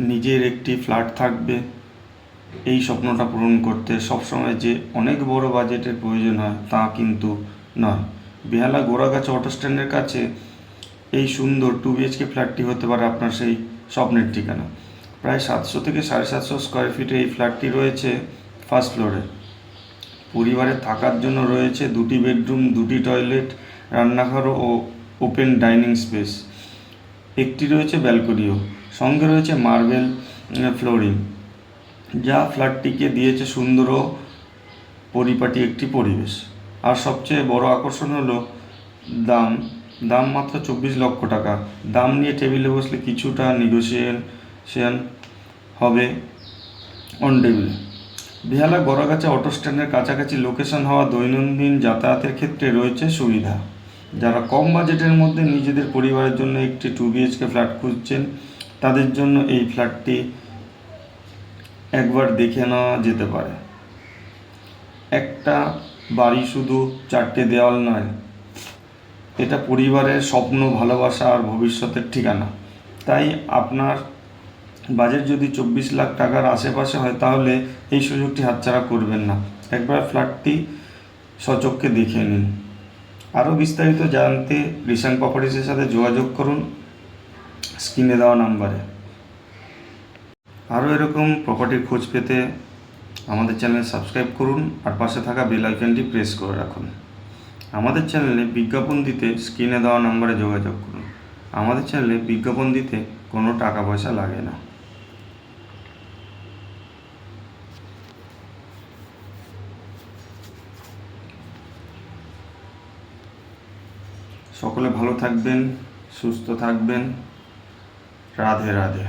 নিজের একটি ফ্ল্যাট থাকবে, এই স্বপ্নটা পূরণ করতে সবসময় যে অনেক বড় বাজেটের প্রয়োজন হয় তা কিন্তু নয়। বেহালা গোড়াগাছা অটো স্ট্যান্ডের কাছে এই সুন্দর 2 বিএইচকে ফ্ল্যাটটি হতে পারে আপনার সেই স্বপ্নের ঠিকানা। প্রায় 700 থেকে 750 স্কোয়ার ফিটে এই ফ্ল্যাটটি রয়েছে ফার্স্ট ফ্লোরে। পরিবারের থাকার জন্য রয়েছে 2টি বেডরুম, 2টি টয়লেট, রান্নাঘর ও ওপেন ডাইনিং স্পেস। একটি রয়েছে ব্যালকনিও, সঙ্গে রয়েছে মার্বেল ফ্লোরিং, যা ফ্ল্যাটটিকে দিয়েছে সুন্দর ও পরিপাটি একটি পরিবেশ। আর সবচেয়ে বড় আকর্ষণ হলো দাম মাত্র 24 লক্ষ টাকা। দাম নিয়ে টেবিলে বসলে কিছুটা নেগোসিয়েশন হবে অন টেবিলে। বেহালা গোড়াগাছা অটো স্ট্যান্ডের কাছাকাছি লোকেশন হওয়া দৈনন্দিন যাতায়াতের ক্ষেত্রে রয়েছে সুবিধা। যারা কম বাজেটের মধ্যে নিজেদের পরিবারের জন্য একটি 2 বিএইচকে ফ্ল্যাট খুঁজছেন, তাদের জন্য এই ফ্ল্যাটটি একবার দেখে নেওয়া যেতে পারে। একটা বাড়ি শুধু 4টে দেওয়াল নয়, এটা পরিবারের স্বপ্ন, ভালোবাসা আর ভবিষ্যতের ঠিকানা। তাই আপনার বাজেট যদি 24 লাখ টাকার আশেপাশে হয়, তাহলে এই সুযোগটি হাতছাড়া করবেন না। একবার ফ্ল্যাটটি সচক্ষে দেখে নিন। আরও বিস্তারিত জানতে রিসাং প্রপার্টিসের সাথে যোগাযোগ করুন স্ক্রিনে দেওয়া নাম্বারে। আরও এরকম প্রপার্টির খোঁজ পেতে আমাদের চ্যানেল সাবস্ক্রাইব করুন আর পাশে থাকা বেল আইকনটি প্রেস করে রাখুন। আমাদের চ্যানেলে বিজ্ঞাপন দিতে স্ক্রিনে দেওয়া নাম্বারে যোগাযোগ করুন। আমাদের চ্যানেলে বিজ্ঞাপন দিতে কোনো টাকা পয়সা লাগে না। সকলে ভালো থাকবেন, সুস্থ থাকবেন। রাধে রাধে।